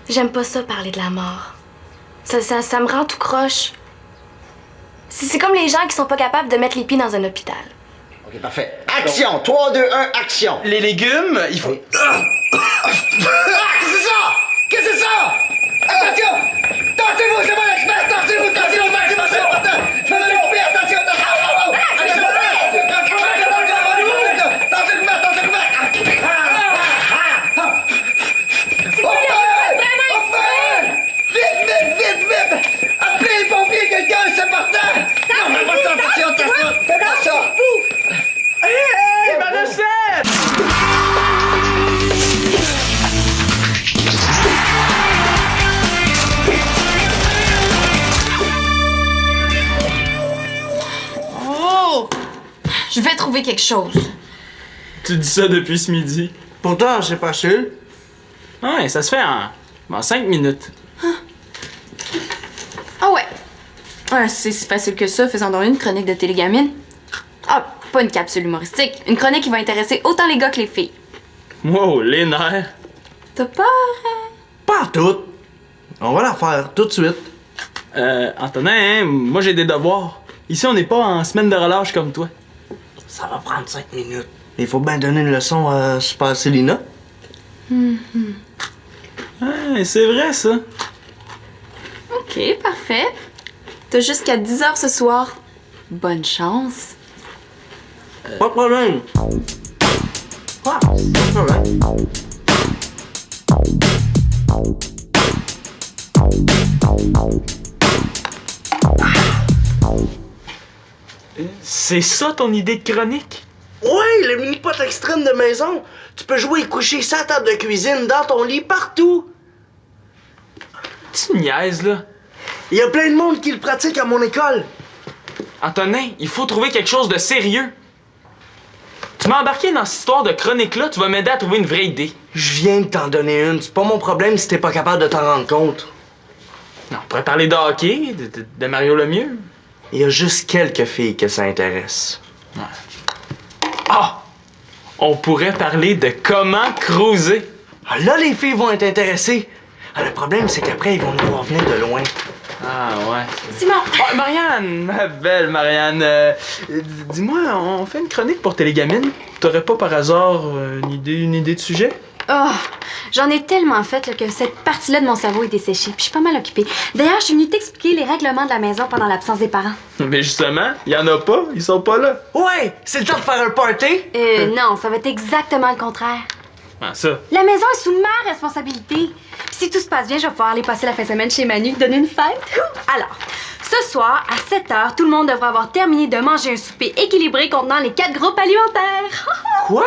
J'aime pas ça, parler de la mort. Ça me rend tout croche. C'est comme les gens qui sont pas capables de mettre les pieds dans un hôpital. Ok, parfait. Action! 3, 2, 1, action! Les légumes, il faut... Ah! Qu'est-ce que c'est ça? Qu'est-ce que c'est ça? Attention! Tassez-vous, c'est moi l'expert! Tassez-vous, tassez-vous, tassez-vous, c'est important! Je vais aller couper, attention! Appelez les pompiers, quelqu'un, c'est important! Non, mais pas attention, attention! Fais pas ça! Hey, ma recette! Oh! Je vais trouver quelque chose. Tu dis ça depuis ce midi. Pourtant, c'est facile. Ouais, ça se fait en 5 minutes. Ah ouais. C'est si facile que ça, faisant donc une chronique de télégamine. Ah, pas une capsule humoristique. Une chronique qui va intéresser autant les gars que les filles. Wow, les nerfs. T'as peur, hein? Pas tout. On va la faire tout de suite. Antonin, hein, moi j'ai des devoirs. Ici, on n'est pas en semaine de relâche comme toi. Ça va prendre 5 minutes. Il faut bien donner une leçon à Super Célina. Ouais, c'est vrai, ça. OK, parfait. T'as jusqu'à 10h ce soir. Bonne chance. Pas de problème. Ah, pas de problème. C'est ça ton idée de chronique? Ouais, le mini-pot extrême de maison. Tu peux jouer et coucher sa table de cuisine, dans ton lit, partout. Tu niaises, là. Il y a plein de monde qui le pratique à mon école. Antonin, il faut trouver quelque chose de sérieux. Tu m'as embarqué dans cette histoire de chronique-là, tu vas m'aider à trouver une vraie idée. Je viens de t'en donner une. C'est pas mon problème si t'es pas capable de t'en rendre compte. Non, on pourrait parler de hockey, de Mario Lemieux. Il y a juste quelques filles que ça intéresse. Ah! On pourrait parler de comment cruiser. Ah, là, les filles vont être intéressées. Ah, le problème, c'est qu'après, ils vont nous voir venir de loin. Ah, ouais. Simon! Oh, Marianne, ma belle Marianne, dis-moi, on fait une chronique pour Télégamine? T'aurais pas par hasard une idée de sujet? Oh, j'en ai tellement fait là, que cette partie-là de mon cerveau est desséchée. Puis je suis pas mal occupée. D'ailleurs, je suis venue t'expliquer les règlements de la maison pendant l'absence des parents. Mais justement, il y en a pas, ils sont pas là. Ouais, c'est le temps de faire un party. Non, ça va être exactement le contraire. Ah, ça. La maison est sous ma responsabilité. Puis si tout se passe bien, je vais pouvoir aller passer la fin de semaine chez Manu, donner une fête. Alors, ce soir, à 7h, tout le monde devra avoir terminé de manger un souper équilibré contenant les 4 groupes alimentaires. Quoi?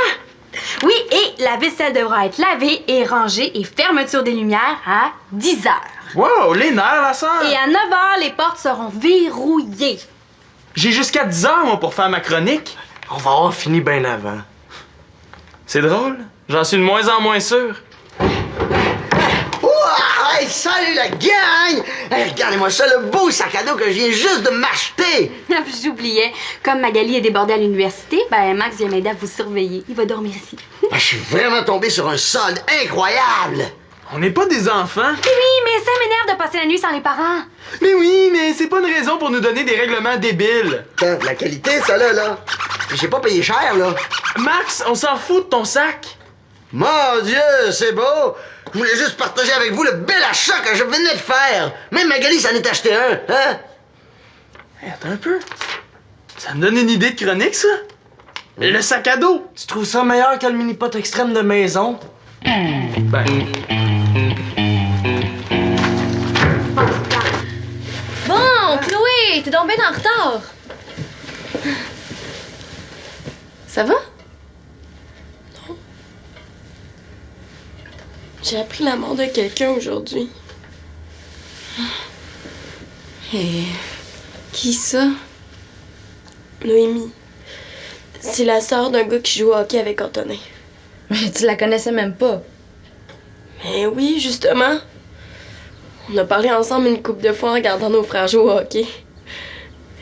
Oui, et la vaisselle devra être lavée et rangée et fermeture des lumières à 10h. Wow, les nerfs, la sœur! Et à 9h, les portes seront verrouillées. J'ai jusqu'à 10h, moi, pour faire ma chronique. On va avoir fini bien avant. C'est drôle, j'en suis de moins en moins sûr. Ouah! Hey, salut la gang! Hey, regardez-moi ça, le beau sac à dos que je viens juste de m'acheter! J'oubliais, comme Magali est débordée à l'université, ben Max vient m'aider à vous surveiller. Il va dormir ici. Je suis vraiment tombé sur un solde incroyable! On n'est pas des enfants. Oui, mais ça m'énerve de passer la nuit sans les parents. Mais oui, mais c'est pas une raison pour nous donner des règlements débiles. La qualité, ça là. J'ai pas payé cher, là. Max, on s'en fout de ton sac. Mon Dieu, c'est beau! Je voulais juste partager avec vous le bel achat que je venais de faire! Même Magali s'en est acheté un, hein? Hey, attends un peu. Ça me donne une idée de chronique, ça? Le sac à dos. Tu trouves ça meilleur que le mini-pot extrême de maison? Ben... Bon, Chloé, t'es donc bien en retard. Ça va? Non. J'ai appris la mort de quelqu'un aujourd'hui. Et qui ça? Noémie. C'est la sœur d'un gars qui joue au hockey avec Antonin. Mais tu la connaissais même pas. Mais oui, justement. On a parlé ensemble une couple de fois en regardant nos frères jouer au hockey.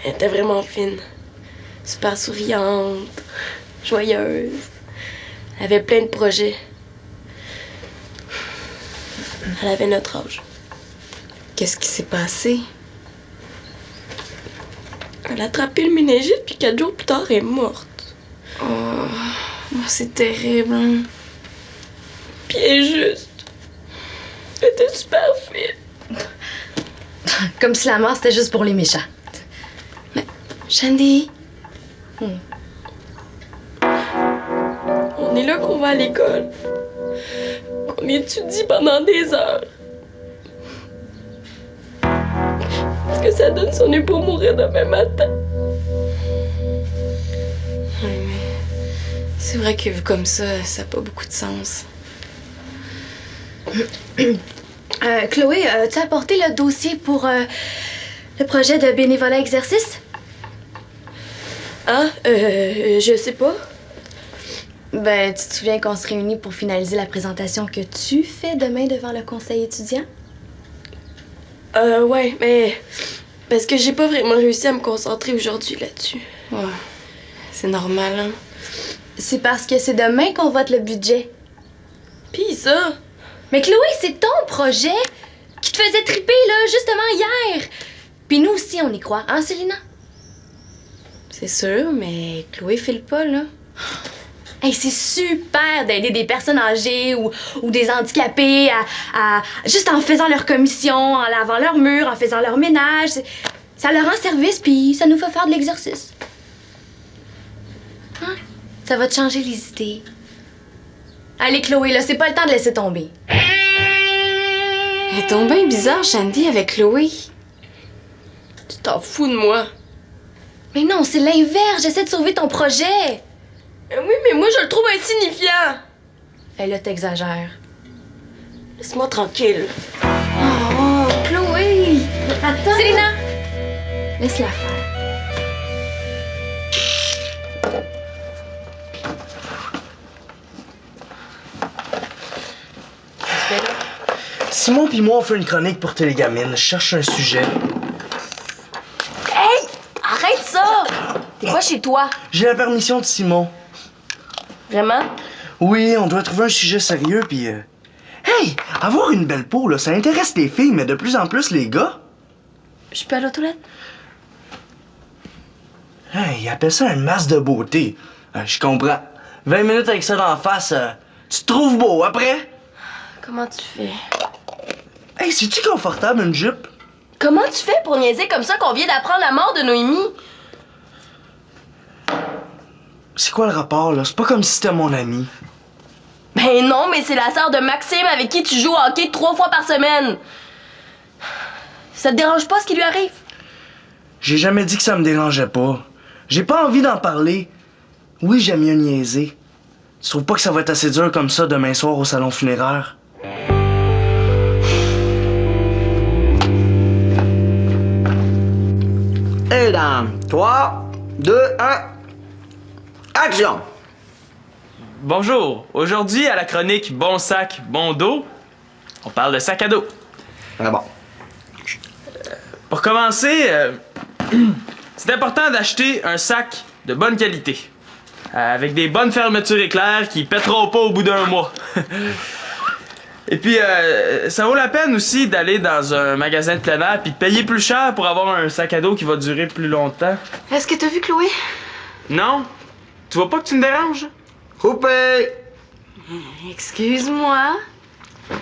Elle était vraiment fine. Super souriante, joyeuse. Elle avait plein de projets. Elle avait notre âge. Qu'est-ce qui s'est passé? Elle a attrapé le méningite, puis 4 jours plus tard, elle est morte. Oh, c'est terrible. Hein? Puis elle est juste... Elle était super fine. Comme si la mort, c'était juste pour les méchants. Mais, Shandy... On est là qu'on va à l'école. Qu'on étudie pendant des heures. Ce que ça donne si on n'est pas mourir demain matin. Oui, mais c'est vrai que vu comme ça n'a pas beaucoup de sens. Chloé, tu as apporté le dossier pour le projet de bénévolat exercice? Ah, je sais pas. Ben, tu te souviens qu'on se réunit pour finaliser la présentation que tu fais demain devant le conseil étudiant? Ouais, mais... Parce que j'ai pas vraiment réussi à me concentrer aujourd'hui là-dessus. Ouais, c'est normal, hein? C'est parce que c'est demain qu'on vote le budget. Pis ça... Mais Chloé, c'est ton projet qui te faisait triper, là, justement hier. Puis nous aussi, on y croit, hein, Célina? C'est sûr, mais Chloé file pas, là. Hey, c'est super d'aider des personnes âgées ou des handicapés juste en faisant leur commission, en lavant leurs murs, en faisant leur ménage. Ça leur rend service, puis ça nous fait faire de l'exercice. Hein? Ça va te changer les idées. Allez, Chloé, là, c'est pas le temps de laisser tomber. Elle est donc bien bizarre, Shandy, avec Chloé. Tu t'en fous de moi. Mais non, c'est l'inverse. J'essaie de sauver ton projet. Oui, mais moi, je le trouve insignifiant. Elle, là, t'exagères. Laisse-moi tranquille. Oh, Chloé! Attends! Célina! Laisse-la faire. Simon pis moi, on fait une chronique pour Télégamine. Je cherche un sujet. Hey! Arrête ça! T'es pas chez toi. J'ai la permission de Simon. Vraiment? Oui, on doit trouver un sujet sérieux, puis... Hey! Avoir une belle peau, là, ça intéresse les filles, mais de plus en plus les gars. Je peux aller aux toilettes? Hey, ils appellent ça un masque de beauté. Je comprends. 20 minutes avec ça d'en face, tu te trouves beau après? Comment tu fais? Hey, c'est-tu confortable, une jupe? Comment tu fais pour niaiser comme ça qu'on vient d'apprendre la mort de Noémie? C'est quoi le rapport, là? C'est pas comme si c'était mon ami. Ben non, mais c'est la sœur de Maxime avec qui tu joues au hockey 3 fois par semaine. Ça te dérange pas ce qui lui arrive? J'ai jamais dit que ça me dérangeait pas. J'ai pas envie d'en parler. Oui, j'aime mieux niaiser. Tu trouves pas que ça va être assez dur comme ça demain soir au salon funéraire? Et dans 3, 2, 1, action! Bonjour, aujourd'hui à la chronique Bon sac, bon dos, on parle de sac à dos. Ah bon. Pour commencer, c'est important d'acheter un sac de bonne qualité. Avec des bonnes fermetures éclairs qui pèteront pas au bout d'un mois. Et puis, ça vaut la peine aussi d'aller dans un magasin de plein air puis de payer plus cher pour avoir un sac à dos qui va durer plus longtemps. Est-ce que t'as vu Chloé? Non? Tu vois pas que tu me déranges? Coupé! Excuse-moi.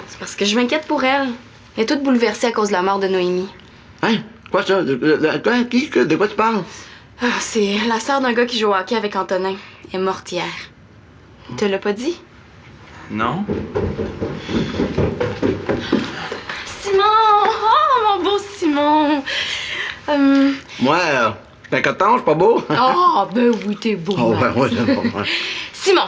C'est parce que je m'inquiète pour elle. Elle est toute bouleversée à cause de la mort de Noémie. Hein? Quoi ça? De quoi tu parles? Ah, c'est la sœur d'un gars qui joue au hockey avec Antonin. Elle est morte hier. Il te l'a pas dit? Non. Simon! Oh, mon beau Simon! Moi, t'es un coton, je suis pas beau? Oh, ben oui, t'es beau. Oh, Max. ben oui, c'est bon. Ouais. Simon,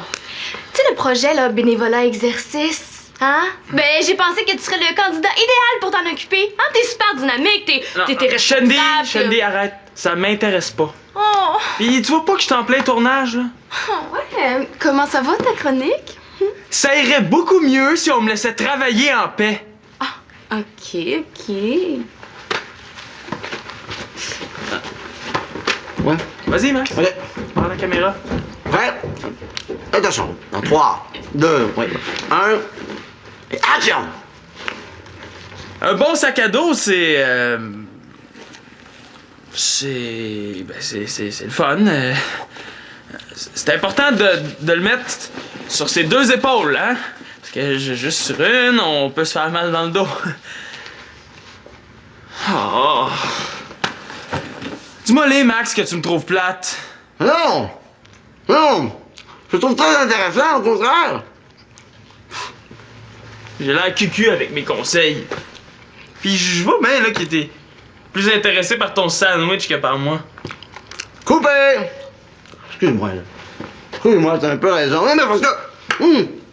tu sais le projet, là, bénévolat exercice, hein? Ben, j'ai pensé que tu serais le candidat idéal pour t'en occuper. Hein, t'es super dynamique, t'es responsable. Shandy, arrête. Ça m'intéresse pas. Oh, Pis tu vois pas que je suis en plein tournage, là? ouais. Comment ça va, ta chronique? Ça irait beaucoup mieux si on me laissait travailler en paix. OK. Ouais. Vas-y, Max. Ok. Prends la caméra. Prêt? Attention. Dans 3, 2, oui. 1. Et action! Un bon sac à dos, c'est le fun. C'est important de le mettre sur ses deux épaules, hein? Parce que juste sur une, on peut se faire mal dans le dos. Oh. Dis-moi les, Max, que tu me trouves plate. Non! Non! Je trouve très intéressant, au contraire. J'ai l'air cucu avec mes conseils. Puis je vois bien là que t'es plus intéressé par ton sandwich que par moi. Coupé! Excuse-moi, là. Excuse-moi, t'as un peu raison. Mais parce que...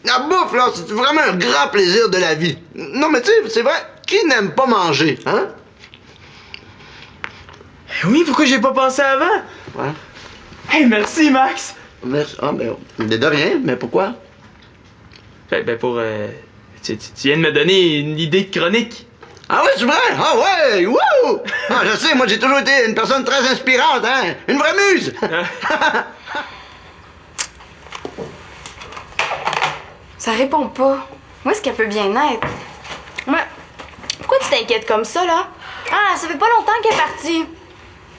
la bouffe, là, c'est vraiment un grand plaisir de la vie. Non, mais tu sais, c'est vrai, qui n'aime pas manger, hein? Oui, pourquoi j'ai pas pensé avant? Ouais. Hey, merci, Max! Merci. Ah, ben, de rien, mais pourquoi? Ben pour... tu viens de me donner une idée de chronique. Ah oui, c'est vrai? Ah ouais! Wouh! Ah, je sais, moi, j'ai toujours été une personne très inspirante, hein? Une vraie muse! Ça répond pas. Où est-ce qu'elle peut bien être? Ouais. Pourquoi tu t'inquiètes comme ça, là? Ah, ça fait pas longtemps qu'elle est partie.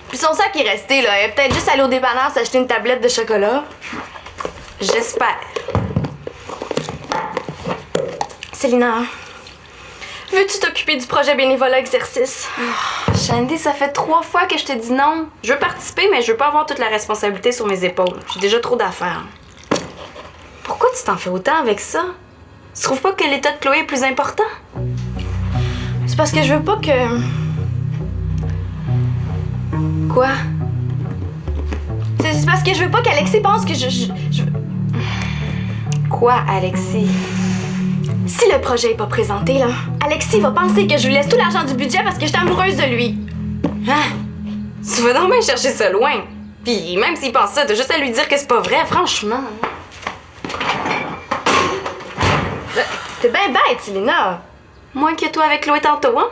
Puis son sac est resté, là. Elle est peut-être juste allée au dépanneur s'acheter une tablette de chocolat. J'espère. Célina, veux-tu t'occuper du projet bénévolat exercice? Shandy, ça fait 3 fois que je te dis non. Je veux participer, mais je veux pas avoir toute la responsabilité sur mes épaules. J'ai déjà trop d'affaires. Pourquoi tu t'en fais autant avec ça? Tu trouves pas que l'état de Chloé est plus important? C'est parce que je veux pas que... Quoi? C'est parce que je veux pas qu'Alexis pense que je... Quoi, Alexis? Si le projet est pas présenté, là, Alexis va penser que je lui laisse tout l'argent du budget parce que je suis amoureuse de lui. Hein? Tu vas donc bien chercher ça loin. Puis même s'il pense ça, t'as juste à lui dire que c'est pas vrai, franchement. T'es bien bête, Célina. Moins que toi avec Chloé tantôt, hein?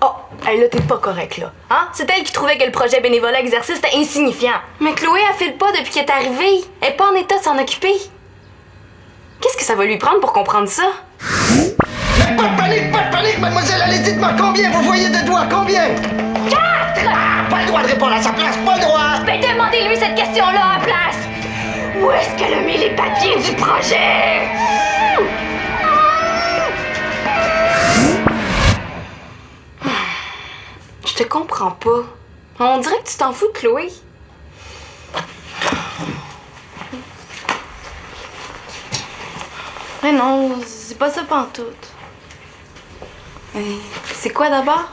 Oh, hey, là, t'es pas correct, là. Hein? C'est elle qui trouvait que le projet bénévolat exercice était insignifiant. Mais Chloé, elle file pas depuis qu'elle est arrivée. Elle est pas en état de s'en occuper. Qu'est-ce que ça va lui prendre pour comprendre ça? Mais pas de panique, mademoiselle, allez, dites-moi combien vous voyez de doigts, combien? 4! Ah, pas le droit de répondre à sa place, pas le droit! Ben, demandez-lui cette question-là à la place. Où est-ce qu'elle a mis les papiers du projet? Je te comprends pas. On dirait que tu t'en fous de Chloé. Mais non, c'est pas ça pantoute. C'est quoi d'abord?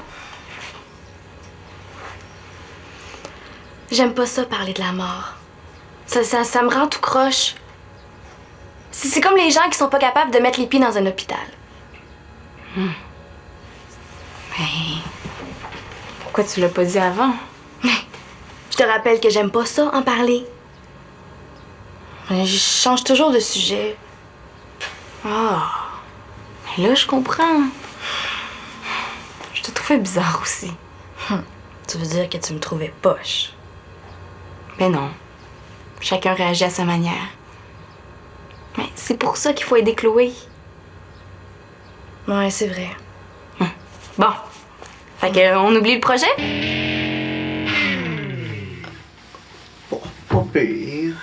J'aime pas ça parler de la mort. Ça me rend tout croche. C'est comme les gens qui sont pas capables de mettre les pieds dans un hôpital. Mais pourquoi tu l'as pas dit avant? Je te rappelle que j'aime pas ça, en parler. Je change toujours de sujet. Ah, mais là, je comprends. Je te trouvais bizarre aussi. Tu veux dire que tu me trouvais poche? Mais non. Chacun réagit à sa manière. Mais c'est pour ça qu'il faut aider Chloé. Ouais, c'est vrai. Bon. Fait qu'on oublie le projet? Bon, pas pire.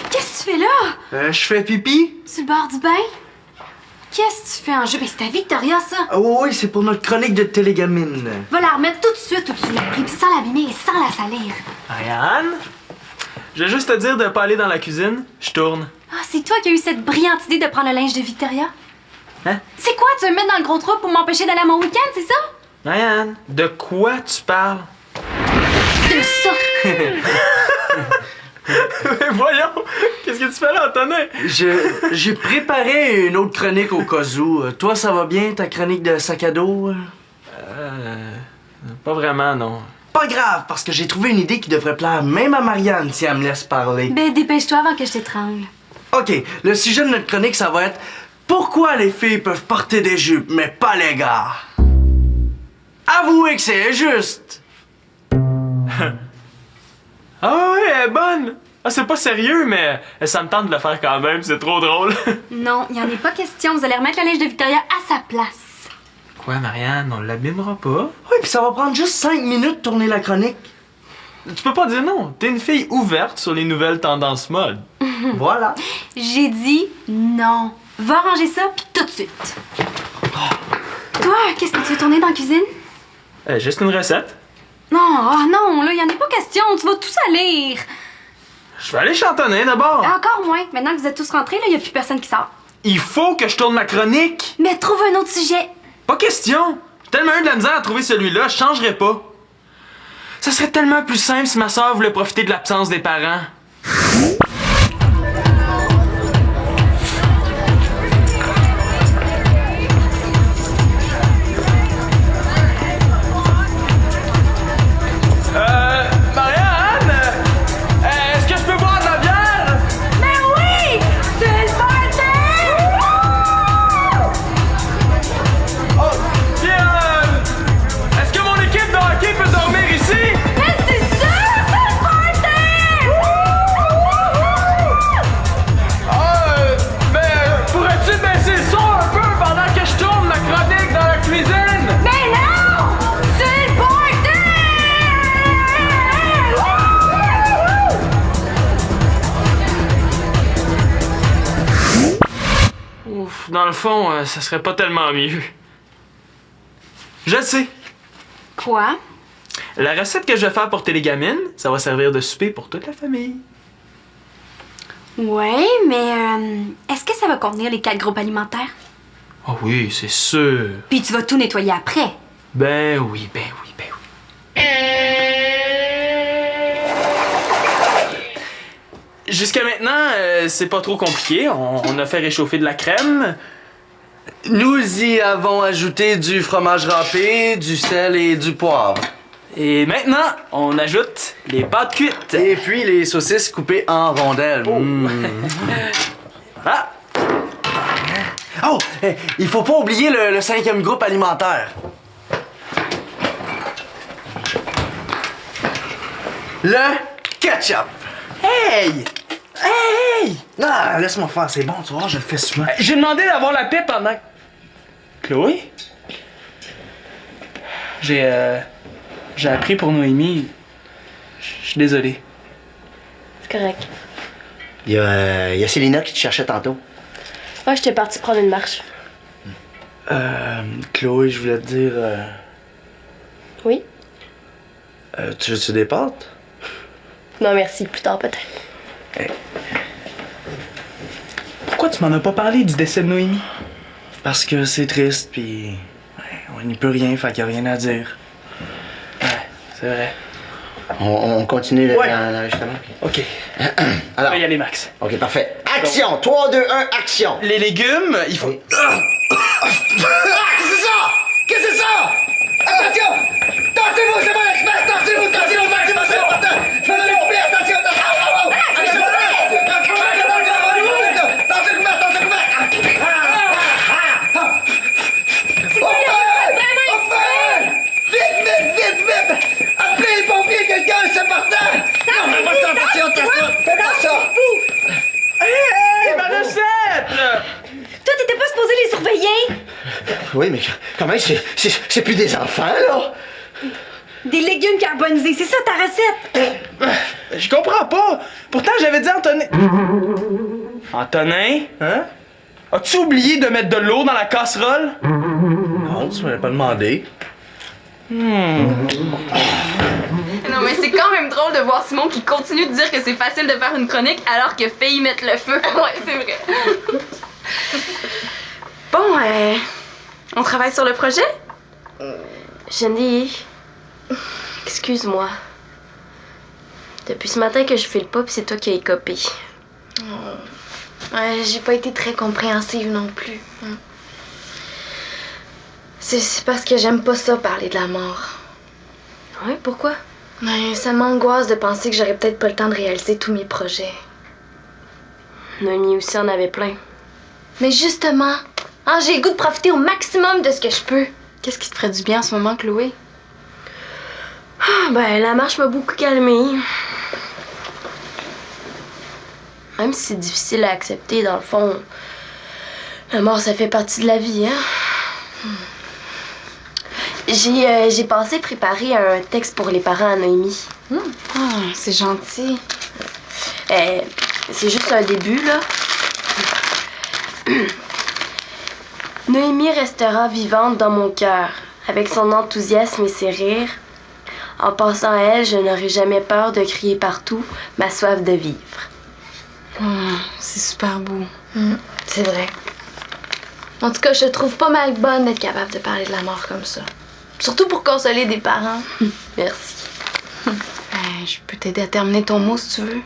Qu'est-ce que tu fais là? Je fais pipi? Sur le bord du bain? Qu'est-ce que tu fais en jeu? Ben, c'est ta Victoria, ça! Ah oui, c'est pour notre chronique de télégamine. Va la remettre tout de suite où tu l'as pris, puis sans l'abîmer et sans la salir. Ariane? Je vais juste te dire de pas aller dans la cuisine. Je tourne. Ah, c'est toi qui as eu cette brillante idée de prendre le linge de Victoria? Hein? C'est quoi? Tu veux me mettre dans le gros trou pour m'empêcher d'aller à mon week-end, c'est ça? Ariane, de quoi tu parles? De ça! Mais voyons! Qu'est-ce que tu fais là, Antonin? J'ai préparé une autre chronique au cas où. Toi, ça va bien, ta chronique de sac à dos? Pas vraiment, non. Pas grave, parce que j'ai trouvé une idée qui devrait plaire même à Marianne si elle me laisse parler. Ben, dépêche-toi avant que je t'étrangle. OK, le sujet de notre chronique, ça va être pourquoi les filles peuvent porter des jupes, mais pas les gars? Avouez que c'est injuste! Ah ouais, elle est bonne! Ah, c'est pas sérieux, mais ça me tente de le faire quand même, c'est trop drôle. Non, il n'y en est pas question. Vous allez remettre la linge de Victoria à sa place. Quoi, Marianne? On l'abîmera pas? Oui, puis ça va prendre juste 5 minutes de tourner la chronique. Tu peux pas dire non. T'es une fille ouverte sur les nouvelles tendances mode. Voilà. J'ai dit non. Va ranger ça, puis tout de suite. Toi, qu'est-ce que tu veux tourner dans la cuisine? Juste une recette. Non, non, là, il n'y en a pas question. Tu vas tout salir. Je vais aller chantonner d'abord. Encore moins. Maintenant que vous êtes tous rentrés, là, il n'y a plus personne qui sort. Il faut que je tourne ma chronique. Mais trouve un autre sujet. Pas question. J'ai tellement eu de la misère à trouver celui-là, je changerai pas. Ça serait tellement plus simple si ma soeur voulait profiter de l'absence des parents. Marianne! Est-ce que je peux boire de la bière? Mais oui! C'est le party! Oh, puis est-ce que mon équipe de hockey peut dormir ici? Mais c'est sûr, c'est le party! Pourrais-tu baisser le son un peu pendant que je tourne ma chronique dans la cuisine? Mais non! C'est le party! Ouf, dans le fond, ça serait pas tellement mieux. Je le sais. Quoi? La recette que je vais faire pour Télégamine, ça va servir de souper pour toute la famille. Ouais, mais est-ce que ça va contenir les 4 groupes alimentaires? Oh oui, c'est sûr. Puis tu vas tout nettoyer après. Ben oui, ben oui, ben oui. Jusqu'à maintenant, c'est pas trop compliqué. On a fait réchauffer de la crème. Nous y avons ajouté du fromage râpé, du sel et du poivre. Et maintenant, on ajoute les pâtes cuites. Et puis les saucisses coupées en rondelles. Voilà. Oh! Il faut pas oublier le 5e groupe alimentaire. Le ketchup. Hey! Hey! Ah, laisse-moi faire, c'est bon, tu vois, je le fais souvent. J'ai demandé d'avoir la paix pendant... Chloé? J'ai appris pour Noémie. Je suis désolé. C'est correct. Il y a Célina qui te cherchait tantôt. Ouais, j'étais partie prendre une marche. Chloé, je voulais te dire... Oui? Tu veux-tu des pâtes? Non, merci. Plus tard, peut-être. Pourquoi tu m'en as pas parlé du décès de Noémie? Parce que c'est triste, puis... ouais, on n'y peut rien, fait qu'il n'y a rien à dire. Ouais, c'est vrai. On continue Ouais. l'enregistrement? OK. On Alors, va y aller, Max. OK, parfait. Action! 3, 2, 1, action! Les légumes, il faut... Oui. Qu'est-ce que c'est ça? Qu'est-ce que c'est ça? Attention! Tassez-vous, c'est bon, l'expert! Tassez-vous, tassez-vous, tassez-vous, c'est important! Je vais le couper, attention! Appelez les pompiers, quelqu'un, c'est important! Non, fais pas ça, attention, fais pas ça! Hey, ma recette! Toi, t'étais pas supposé les surveiller? Oui, mais quand même, c'est plus des enfants, là! Des légumes carbonisés, c'est ça ta recette? Je comprends pas. Pourtant, j'avais dit Antonin... Antonin? Hein? As-tu oublié de mettre de l'eau dans la casserole? Non, tu m'avais pas demandé. Non, mais c'est quand même drôle de voir Simon qui continue de dire que c'est facile de faire une chronique alors qu'il a failli mettre le feu. Ouais, c'est vrai. Bon, on travaille sur le projet? Jenny, excuse-moi. Depuis ce matin que je file pas, pis c'est toi qui as écopé. Ouais, j'ai pas été très compréhensive non plus. C'est parce que j'aime pas ça, parler de la mort. Ouais, pourquoi? Ouais, ça m'angoisse de penser que j'aurais peut-être pas le temps de réaliser tous mes projets. Noémie aussi en avait plein. Mais justement, j'ai le goût de profiter au maximum de ce que je peux. Qu'est-ce qui te ferait du bien en ce moment, Chloé? Ben, la marche m'a beaucoup calmée. Même si c'est difficile à accepter, dans le fond, la mort, ça fait partie de la vie, hein? J'ai pensé préparer un texte pour les parents à Noémie. C'est gentil. C'est juste un début, là. Noémie restera vivante dans mon cœur, avec son enthousiasme et ses rires. En pensant à elle, je n'aurai jamais peur de crier partout ma soif de vivre. C'est super beau. C'est vrai. En tout cas, je te trouve pas mal bonne d'être capable de parler de la mort comme ça. Surtout pour consoler des parents. Merci. Je peux t'aider à terminer ton mot si tu veux.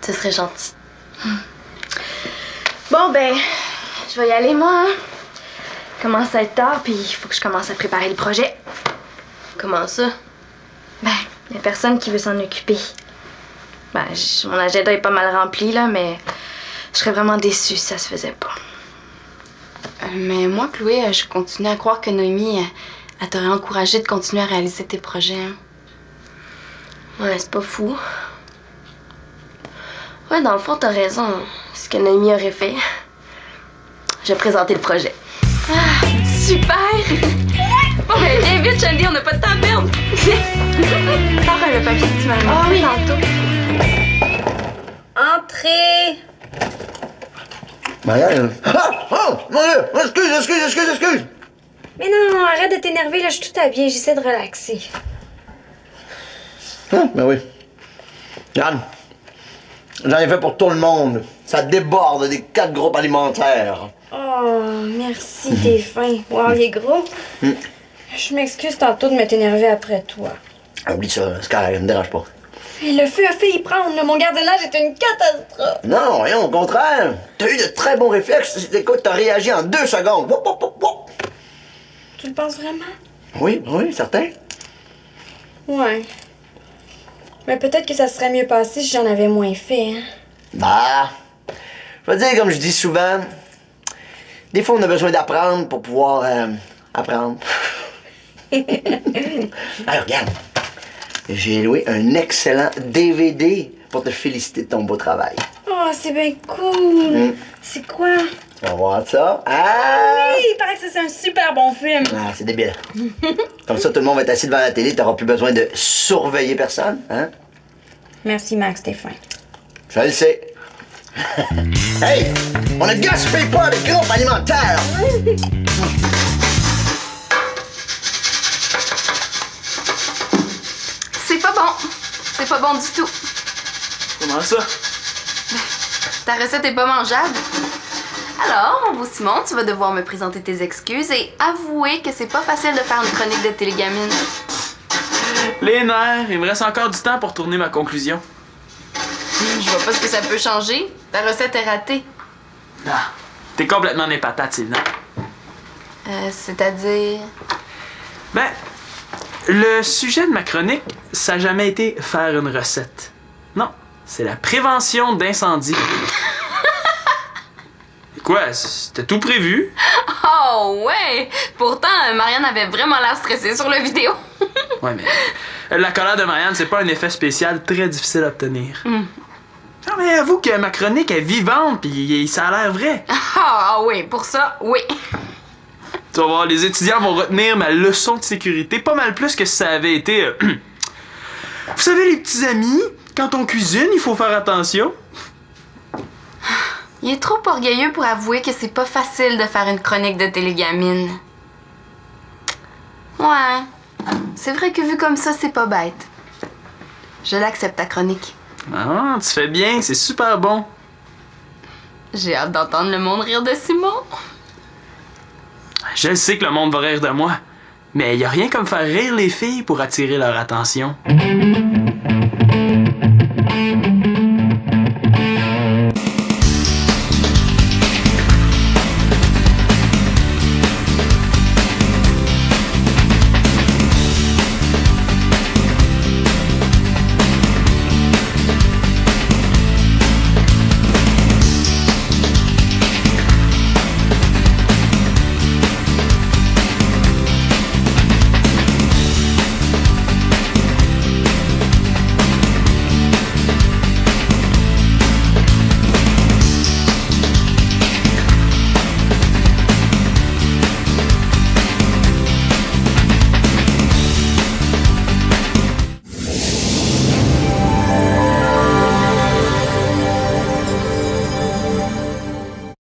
Ce serait gentil. Bon, ben, je vais y aller, moi. Il commence à être tard, puis il faut que je commence à préparer le projet. Comment ça? Ben, il y a personne qui veut s'en occuper. Ben, mon agenda est pas mal rempli, là, mais je serais vraiment déçue si ça se faisait pas. Mais moi, Chloé, je continue à croire que Noémie, elle t'aurait encouragé de continuer à réaliser tes projets. Hein. Ouais, c'est pas fou. Ouais, dans le fond, t'as raison. C'est ce que Noémie aurait fait. J'ai présenté le projet. Ah, super! Bon, ben, viens vite, Shandy, on n'a pas de temps à perdre. Sors le papier que tu m'as mis tantôt. Entrez! Marianne. Ah! Oh! Mon Dieu! Excuse! Mais non, arrête de t'énerver, là, je suis tout habillée, j'essaie de relaxer. Ah, ben oui. Regarde. J'en ai fait pour tout le monde. Ça déborde des 4 groupes alimentaires. Oh, merci, t'es fin. Wow, il est gros. Je m'excuse tantôt de m'être énervée après toi. Ah, oublie ça, c'est correct, me dérange pas. Et le feu a fait y prendre, là. Mon gardiennage est une catastrophe. Non, rien, au contraire. T'as eu de très bons réflexes. Écoute, t'as réagi en 2 secondes. Wop, wop, wop, wop. Tu le penses vraiment? Oui, certain. Ouais. Mais peut-être que ça serait mieux passé si j'en avais moins fait, hein. Bah, je vais dire comme je dis souvent, des fois on a besoin d'apprendre pour pouvoir apprendre. Alors regarde, j'ai loué un excellent DVD pour te féliciter de ton beau travail. Oh, c'est bien cool. C'est quoi? Tu vas voir ça. Ah! Oui, il paraît que ça, c'est un super bon film. Ah, c'est débile. Comme ça, tout le monde va être assis devant la télé, t'auras plus besoin de surveiller personne, hein? Merci, Max, t'es fin. Je le sais. Hey! On ne gaspille pas de groupes alimentaires! C'est pas bon. C'est pas bon du tout. Comment ça? Ta recette est pas mangeable. Alors, mon beau Simon, tu vas devoir me présenter tes excuses et avouer que c'est pas facile de faire une chronique de télégamine. Les nerfs, il me reste encore du temps pour tourner ma conclusion. Je vois pas ce que ça peut changer. Ta recette est ratée. Ah, t'es complètement des patates, Sylvain. C'est-à-dire... Ben, le sujet de ma chronique, ça n'a jamais été faire une recette. Non, c'est la prévention d'incendie. Quoi, c'était tout prévu? Oh ouais! Pourtant, Marianne avait vraiment l'air stressée sur la vidéo. Ouais, mais la colère de Marianne, c'est pas un effet spécial très difficile à obtenir. Non, mais avoue que ma chronique est vivante, pis ça a l'air vrai. Ah oui, pour ça, oui. Tu vas voir, les étudiants vont retenir ma leçon de sécurité pas mal plus que si ça avait été... Vous savez, les petits amis, quand on cuisine, il faut faire attention. Il est trop orgueilleux pour avouer que c'est pas facile de faire une chronique de télégamine. Ouais, c'est vrai que vu comme ça, c'est pas bête. Je l'accepte, ta chronique. Ah, tu fais bien, c'est super bon. J'ai hâte d'entendre le monde rire de Simon. Je sais que le monde va rire de moi, mais y a rien comme faire rire les filles pour attirer leur attention.